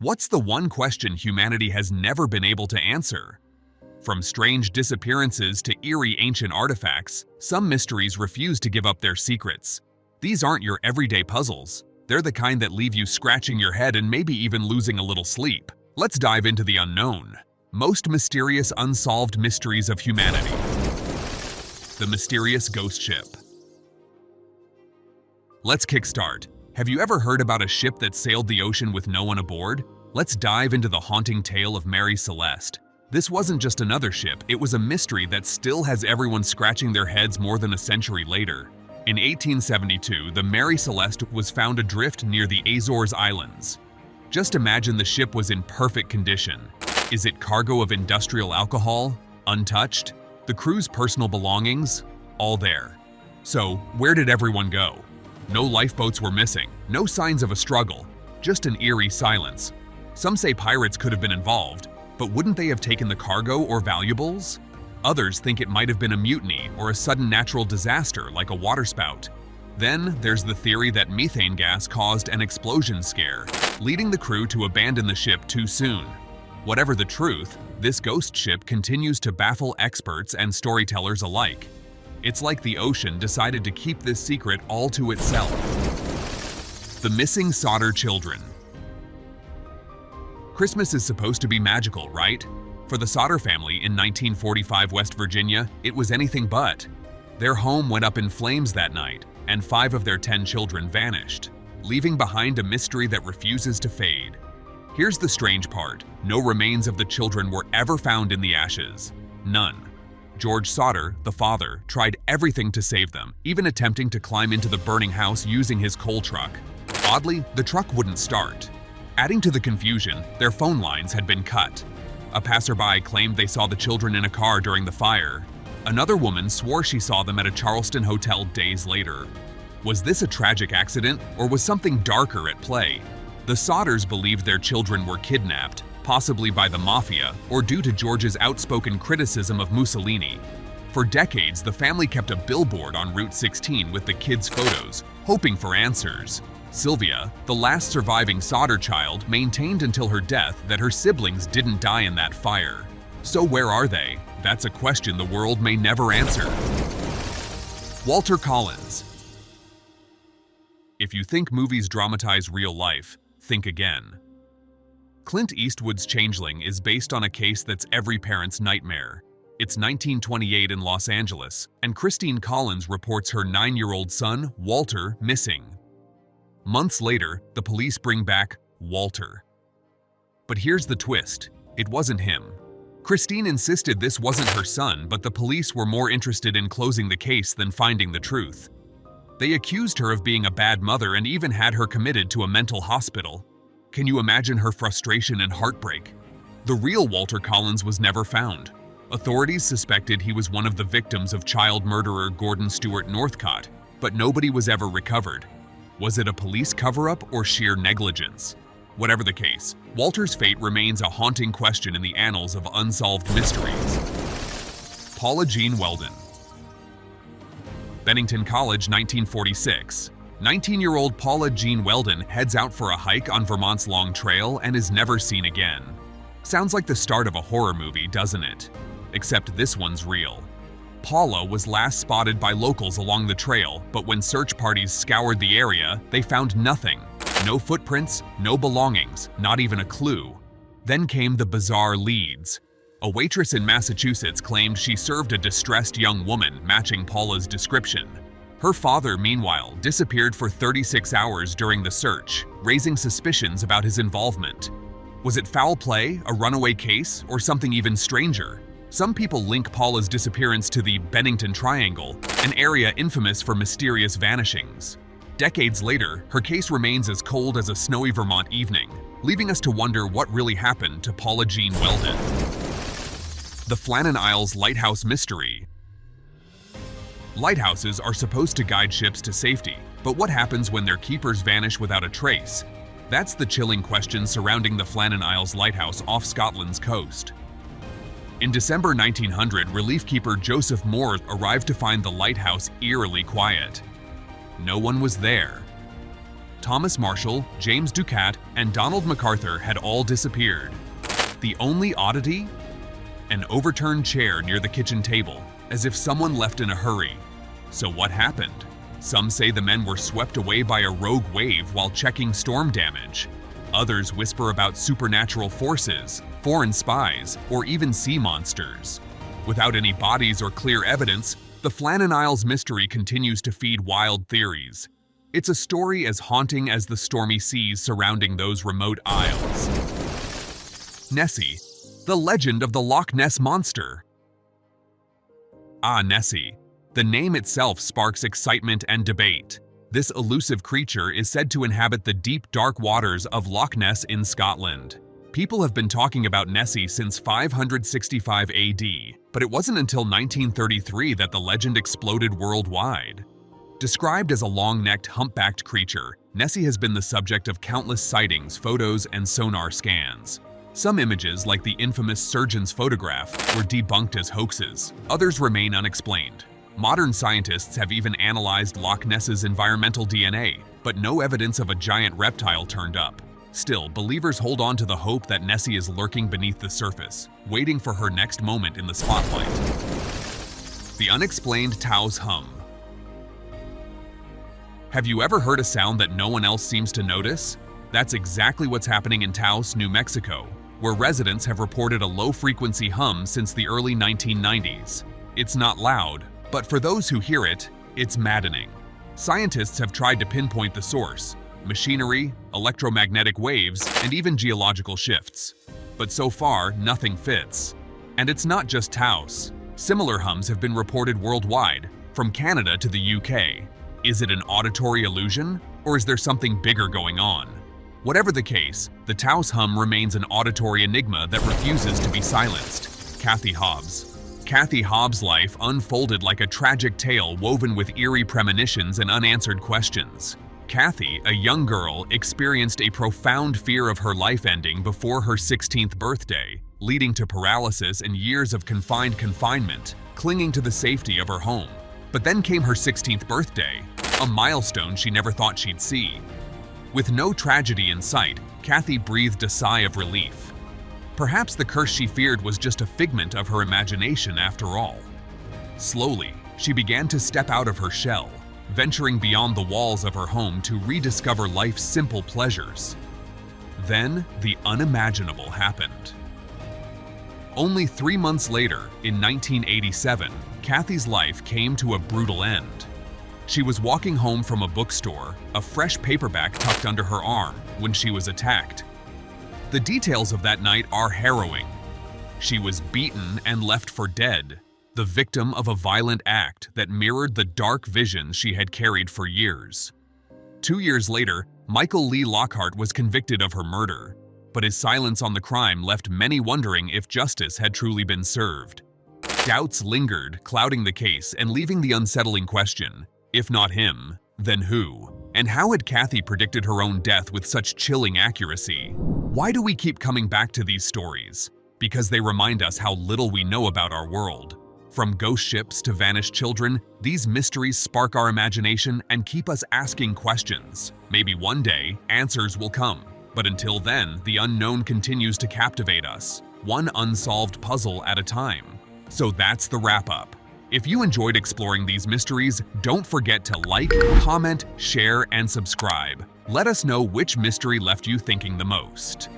What's the one question humanity has never been able to answer? From strange disappearances to eerie ancient artifacts, some mysteries refuse to give up their secrets. These aren't your everyday puzzles. They're the kind that leave you scratching your head and maybe even losing a little sleep. Let's dive into the unknown. Most mysterious unsolved mysteries of humanity. The mysterious ghost ship. Let's kickstart. Have you ever heard about a ship that sailed the ocean with no one aboard? Let's dive into the haunting tale of Mary Celeste. This wasn't just another ship, it was a mystery that still has everyone scratching their heads more than a century later. In 1872, the Mary Celeste was found adrift near the Azores Islands. Just imagine the ship was in perfect condition. Is it cargo of industrial alcohol? Untouched? The crew's personal belongings? All there. So, where did everyone go? No lifeboats were missing, no signs of a struggle, just an eerie silence. Some say pirates could have been involved, but wouldn't they have taken the cargo or valuables? Others think it might have been a mutiny or a sudden natural disaster like a waterspout. Then there's the theory that methane gas caused an explosion scare, leading the crew to abandon the ship too soon. Whatever the truth, this ghost ship continues to baffle experts and storytellers alike. It's like the ocean decided to keep this secret all to itself. The missing Sodder children. Christmas is supposed to be magical, right? For the Sodder family in 1945 West Virginia, it was anything but. Their home went up in flames that night, and 5 of their 10 children vanished, leaving behind a mystery that refuses to fade. Here's the strange part. No remains of the children were ever found in the ashes. None. George Sodder, the father, tried everything to save them, even attempting to climb into the burning house using his coal truck. Oddly, the truck wouldn't start. Adding to the confusion, their phone lines had been cut. A passerby claimed they saw the children in a car during the fire. Another woman swore she saw them at a Charleston hotel days later. Was this a tragic accident, or was something darker at play? The Sodders believed their children were kidnapped, possibly by the mafia, or due to George's outspoken criticism of Mussolini. For decades, the family kept a billboard on Route 16 with the kids' photos, hoping for answers. Sylvia, the last surviving Sodder child, maintained until her death that her siblings didn't die in that fire. So where are they? That's a question the world may never answer. Walter Collins. If you think movies dramatize real life, think again. Clint Eastwood's Changeling is based on a case that's every parent's nightmare. It's 1928 in Los Angeles, and Christine Collins reports her 9-year-old son, Walter, missing. Months later, the police bring back Walter. But here's the twist. It wasn't him. Christine insisted this wasn't her son, but the police were more interested in closing the case than finding the truth. They accused her of being a bad mother and even had her committed to a mental hospital. Can you imagine her frustration and heartbreak? The real Walter Collins was never found. Authorities suspected he was one of the victims of child murderer Gordon Stewart Northcott, but nobody was ever recovered. Was it a police cover-up or sheer negligence? Whatever the case, Walter's fate remains a haunting question in the annals of unsolved mysteries. Paula Jean Welden. Bennington College, 1946. 19-year-old Paula Jean Welden heads out for a hike on Vermont's Long Trail and is never seen again. Sounds like the start of a horror movie, doesn't it? Except this one's real. Paula was last spotted by locals along the trail, but when search parties scoured the area, they found nothing. No footprints, no belongings, not even a clue. Then came the bizarre leads. A waitress in Massachusetts claimed she served a distressed young woman matching Paula's description. Her father, meanwhile, disappeared for 36 hours during the search, raising suspicions about his involvement. Was it foul play, a runaway case, or something even stranger? Some people link Paula's disappearance to the Bennington Triangle, an area infamous for mysterious vanishings. Decades later, her case remains as cold as a snowy Vermont evening, leaving us to wonder what really happened to Paula Jean Welden. The Flann Isles Lighthouse Mystery. Lighthouses are supposed to guide ships to safety, but what happens when their keepers vanish without a trace? That's the chilling question surrounding the Flann Isles Lighthouse off Scotland's coast. In December 1900, relief keeper Joseph Moore arrived to find the lighthouse eerily quiet. No one was there. Thomas Marshall, James Ducat, and Donald MacArthur had all disappeared. The only oddity? An overturned chair near the kitchen table, as if someone left in a hurry. So what happened? Some say the men were swept away by a rogue wave while checking storm damage. Others whisper about supernatural forces, foreign spies, or even sea monsters. Without any bodies or clear evidence, the Flann Isles mystery continues to feed wild theories. It's a story as haunting as the stormy seas surrounding those remote isles. Nessie, the legend of the Loch Ness Monster. Nessie. The name itself sparks excitement and debate. This elusive creature is said to inhabit the deep, dark waters of Loch Ness in Scotland. People have been talking about Nessie since 565 AD, but it wasn't until 1933 that the legend exploded worldwide. Described as a long-necked, humpbacked creature, Nessie has been the subject of countless sightings, photos, and sonar scans. Some images, like the infamous surgeon's photograph, were debunked as hoaxes. Others remain unexplained. Modern scientists have even analyzed Loch Ness's environmental DNA, but no evidence of a giant reptile turned up. Still, believers hold on to the hope that Nessie is lurking beneath the surface, waiting for her next moment in the spotlight. The unexplained ToHum. Have you ever heard a sound that no one else seems to notice? That's exactly what's happening in Taos, New Mexico, where residents have reported a low-frequency hum since the early 1990s. It's not loud, but for those who hear it, it's maddening. Scientists have tried to pinpoint the source: machinery, electromagnetic waves, and even geological shifts. But so far, nothing fits. And it's not just Taos. Similar hums have been reported worldwide, from Canada to the UK. Is it an auditory illusion, or is there something bigger going on? Whatever the case, the Taos hum remains an auditory enigma that refuses to be silenced. Kathy Hobbs' life unfolded like a tragic tale woven with eerie premonitions and unanswered questions. Kathy, a young girl, experienced a profound fear of her life ending before her 16th birthday, leading to paralysis and years of confinement, clinging to the safety of her home. But then came her 16th birthday, a milestone she never thought she'd see. With no tragedy in sight, Kathy breathed a sigh of relief. Perhaps the curse she feared was just a figment of her imagination after all. Slowly, she began to step out of her shell, venturing beyond the walls of her home to rediscover life's simple pleasures. Then, the unimaginable happened. Only 3 months later, in 1987, Kathy's life came to a brutal end. She was walking home from a bookstore, a fresh paperback tucked under her arm, when she was attacked. The details of that night are harrowing. She was beaten and left for dead, the victim of a violent act that mirrored the dark visions she had carried for years. 2 years later, Michael Lee Lockhart was convicted of her murder, but his silence on the crime left many wondering if justice had truly been served. Doubts lingered, clouding the case and leaving the unsettling question: if not him, then who? And how had Kathy predicted her own death with such chilling accuracy? Why do we keep coming back to these stories? Because they remind us how little we know about our world. From ghost ships to vanished children, these mysteries spark our imagination and keep us asking questions. Maybe one day, answers will come. But until then, the unknown continues to captivate us, one unsolved puzzle at a time. So that's the wrap-up. If you enjoyed exploring these mysteries, don't forget to like, comment, share, and subscribe. Let us know which mystery left you thinking the most.